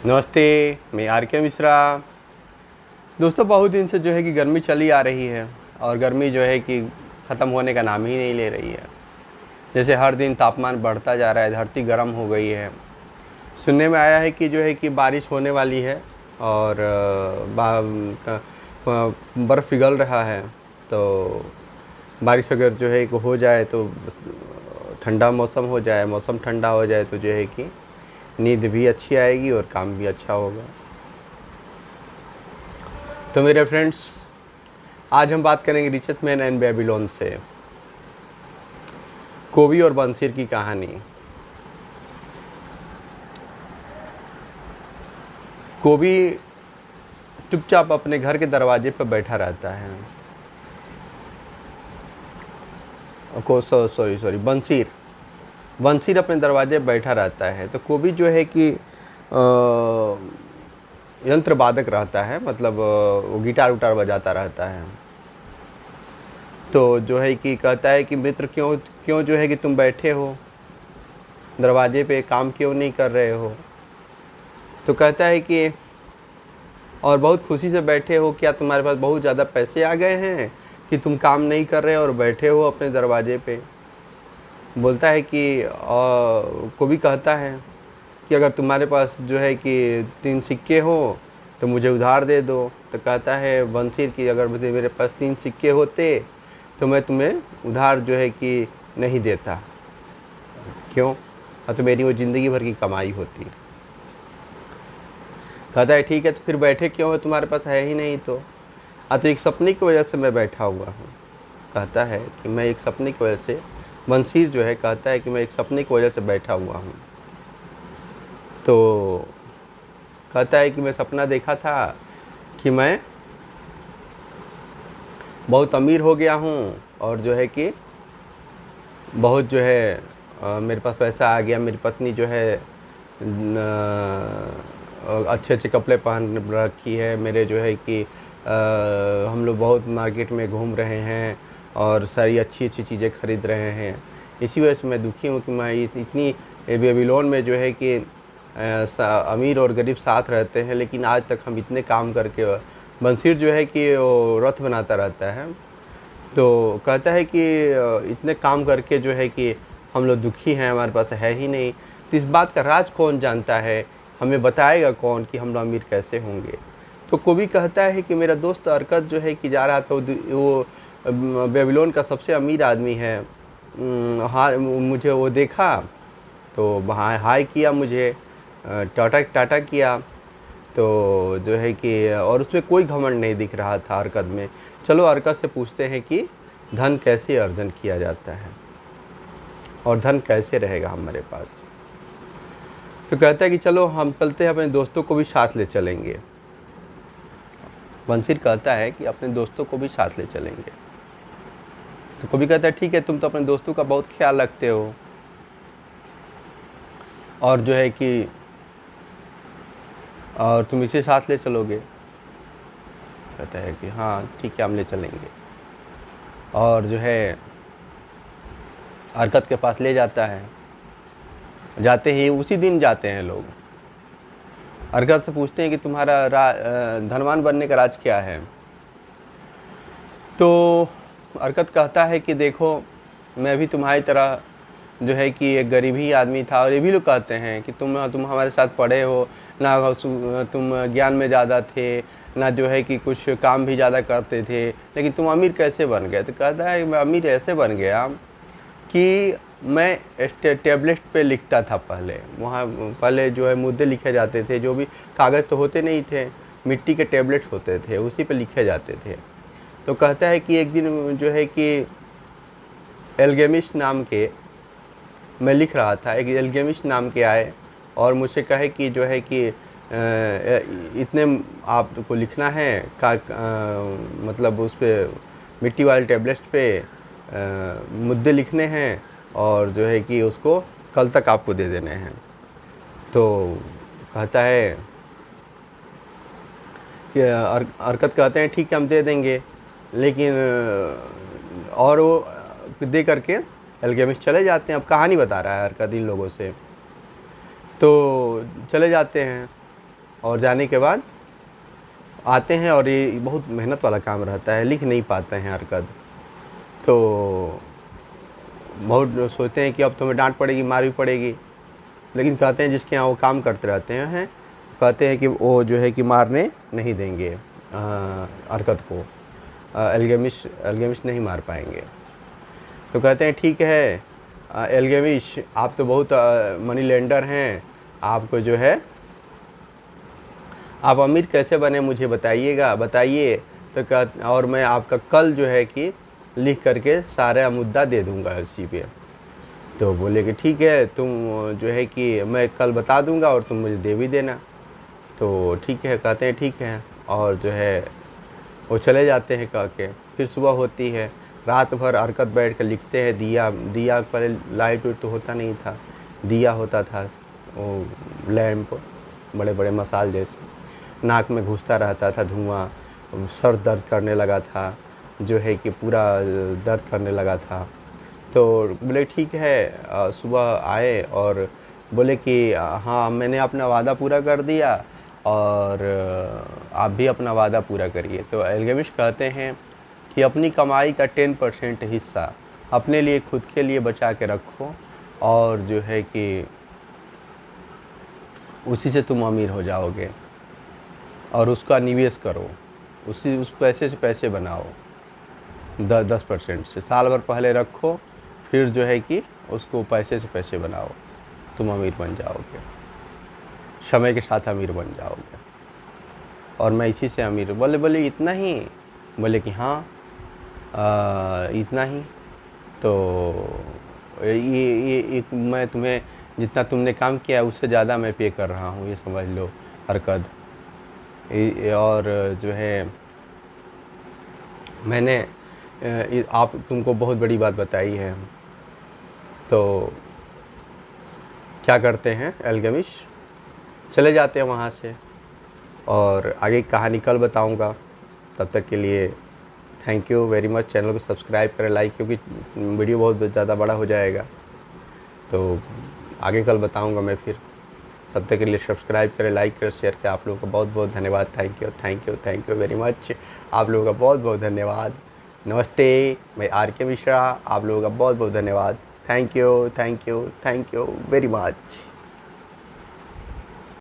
नमस्ते, मैं आर के मिश्रा। दोस्तों, बहुत दिन से जो है कि गर्मी चली आ रही है और गर्मी जो है कि ख़त्म होने का नाम ही नहीं ले रही है। जैसे हर दिन तापमान बढ़ता जा रहा है, धरती गर्म हो गई है। सुनने में आया है कि जो है कि बारिश होने वाली है और बर्फ़ पिघल रहा है। तो बारिश अगर जो है कि हो जाए तो ठंडा मौसम हो जाए, मौसम ठंडा हो जाए तो जो है कि नींद भी अच्छी आएगी और काम भी अच्छा होगा। तो मेरे फ्रेंड्स, आज हम बात करेंगे रिचेस्ट मैन एंड बेबीलोन से कोबी और बंसीर की कहानी। कोबी चुपचाप अपने घर के दरवाजे पर बैठा रहता है। सॉरी, बंसीर अपने दरवाजे पर बैठा रहता है। तो कोबी जो है कि यंत्र वादक रहता है, मतलब वो गिटार उटार बजाता रहता है। तो जो है कि कहता है कि मित्र, क्यों क्यों जो है कि तुम बैठे हो दरवाजे पे, काम क्यों नहीं कर रहे हो? तो कहता है कि और बहुत खुशी से बैठे हो, क्या तुम्हारे पास बहुत ज़्यादा पैसे आ गए हैं कि तुम काम नहीं कर रहे और बैठे हो अपने दरवाजे पे? बोलता है कि कोबी कहता है कि अगर तुम्हारे पास जो है कि 3 सिक्के हो तो मुझे उधार दे दो। तो कहता है बंसीर कि अगर मेरे पास 3 सिक्के होते तो मैं तुम्हें उधार जो है कि नहीं देता। क्यों? तो मेरी वो ज़िंदगी भर की कमाई होती। कहता है ठीक है, तो फिर बैठे क्यों हो? तुम्हारे पास है ही नहीं तो। तो एक सपने की वजह से मैं बैठा हुआ हूँ। कहता है कि मैं एक सपने की वजह से, बंसीर जो है कहता है कि मैं एक सपने की वजह से बैठा हुआ हूँ। तो कहता है कि मैं सपना देखा था कि मैं बहुत अमीर हो गया हूँ और जो है कि बहुत जो है मेरे पास पैसा आ गया। मेरी पत्नी जो है अच्छे अच्छे कपड़े पहन रखी है। मेरे जो है कि हम लोग बहुत मार्केट में घूम रहे हैं और सारी अच्छी अच्छी चीज़ें खरीद रहे हैं। इसी वजह से मैं दुखी हूँ कि मैं इतनी बेबीलोन में जो है कि अमीर और गरीब साथ रहते हैं, लेकिन आज तक हम इतने काम करके, बंसीर जो है कि वो रथ बनाता रहता है। तो कहता है कि इतने काम करके जो है कि हम लोग दुखी हैं, हमारे पास है ही नहीं। तो इस बात का राज कौन जानता है? हमें बताएगा कौन कि हम लोग अमीर कैसे होंगे? तो कोबी कहता है कि मेरा दोस्त अरकत जो है कि जा रहा था, वो बेबीलोन का सबसे अमीर आदमी है। हाँ, मुझे वो देखा तो वहाँ हाय किया मुझे, टाटा टाटा किया। तो जो है कि और उसमें कोई घमंड नहीं दिख रहा था हरकत में। चलो हरकत से पूछते हैं कि धन कैसे अर्जन किया जाता है और धन कैसे रहेगा हमारे पास। तो कहता है कि चलो हम चलते हैं, अपने दोस्तों को भी साथ ले चलेंगे। बंसीर कहता है कि अपने दोस्तों को भी साथ ले चलेंगे। तो कभी कहता है ठीक है, तुम तो अपने दोस्तों का बहुत ख्याल रखते हो और जो है कि और तुम इसे साथ ले चलोगे? कहता है कि हाँ ठीक है, हम ले चलेंगे। और जो है हरकत के पास ले जाता है। जाते ही उसी दिन जाते हैं लोग। हरकत से पूछते हैं कि तुम्हारा धनवान बनने का राज क्या है? तो हरकत कहता है कि देखो, मैं भी तुम्हारी तरह जो है कि एक गरीब ही आदमी था, और ये भी लोग कहते हैं कि तुम हमारे साथ पढ़े हो ना, तुम ज्ञान में ज़्यादा थे ना, जो है कि कुछ काम भी ज़्यादा करते थे, लेकिन तुम अमीर कैसे बन गए? तो कहता है मैं अमीर ऐसे बन गया कि मैं टेबलेट पे लिखता था। पहले जो है मुद्दे लिखे जाते थे, जो भी कागज़ तो होते नहीं थे, मिट्टी के टेबलेट होते थे, उसी पे लिखे जाते थे। तो कहता है कि एक दिन जो है कि एल्गेमिस नाम के, मैं लिख रहा था, एक एल्गेमिस नाम के आए और मुझसे कहे कि जो है कि इतने आपको लिखना है मतलब उस पर मिट्टी वाले टेबलेट पे मुद्दे लिखने हैं और जो है कि उसको कल तक आपको दे देने हैं। तो कहता है कि हरकत कहते हैं ठीक है, हम दे देंगे, लेकिन और वो दे करके एल्केमिस्ट चले जाते हैं। अब कहानी बता रहा है हरकत इन लोगों से। तो चले जाते हैं और जाने के बाद आते हैं और ये बहुत मेहनत वाला काम रहता है, लिख नहीं पाते हैं अरकद। तो बहुत सोचते हैं कि अब तुम्हें डांट पड़ेगी, मार भी पड़ेगी, लेकिन कहते हैं जिसके यहाँ वो काम करते रहते हैं कहते हैं कि वो जो है कि मारने नहीं देंगे अरकद को, एल्गेमिश नहीं मार पाएंगे। तो कहते हैं ठीक है एल्गेमिश, आप तो बहुत मनी लेंडर हैं, आपको जो है आप अमीर कैसे बने मुझे बताइएगा, बताइए। तो कह और मैं आपका कल जो है कि लिख करके सारा मुद्दा दे दूंगा इसी पे। तो बोले कि ठीक है, तुम जो है कि मैं कल बता दूंगा और तुम मुझे दे भी देना। तो ठीक है, कहते हैं ठीक है, और जो है वो चले जाते हैं कह के। फिर सुबह होती है, रात भर अरकत बैठ कर लिखते हैं। दिया पहले लाइट वाइट तो होता नहीं था, दिया होता था, वो लैंप बड़े बड़े मसाल जैसे, नाक में घुसता रहता था धुआं, सर दर्द करने लगा था, जो है कि पूरा दर्द करने लगा था। तो बोले ठीक है, सुबह आए और बोले कि हाँ मैंने अपना वादा पूरा कर दिया और आप भी अपना वादा पूरा करिए। तो एल्गेमिश कहते हैं कि अपनी कमाई का 10% हिस्सा अपने लिए, खुद के लिए बचा के रखो और जो है कि उसी से तुम अमीर हो जाओगे और उसका निवेश करो, उस पैसे से पैसे बनाओ। 10% से साल भर पहले रखो, फिर जो है कि उसको पैसे से पैसे बनाओ, तुम अमीर बन जाओगे, समय के साथ अमीर बन जाओगे। और मैं इसी से अमीर। बोले इतना ही? बोले कि हाँ इतना ही। तो ये मैं तुम्हें जितना तुमने काम किया उससे ज़्यादा मैं पे कर रहा हूँ, ये समझ लो अरकद। और जो है मैंने आप तुमको बहुत बड़ी बात बताई है। तो क्या करते हैं एल्गेमिश, चले जाते हैं वहाँ से और आगे की कहानी कल बताऊँगा। तब तक के लिए thank you very much. Channel को सब्सक्राइब करें, लाइक, क्योंकि वीडियो बहुत ज़्यादा बड़ा हो जाएगा। तो आगे कल बताऊँगा मैं फिर। तब तक के लिए सब्सक्राइब करें, लाइक करें, शेयर करें। आप लोगों का बहुत बहुत धन्यवाद। Thank you very much. आप लोगों का बहुत बहुत धन्यवाद। नमस्ते, मैं RK मिश्रा। आप लोगों का बहुत बहुत धन्यवाद। Thank you very much.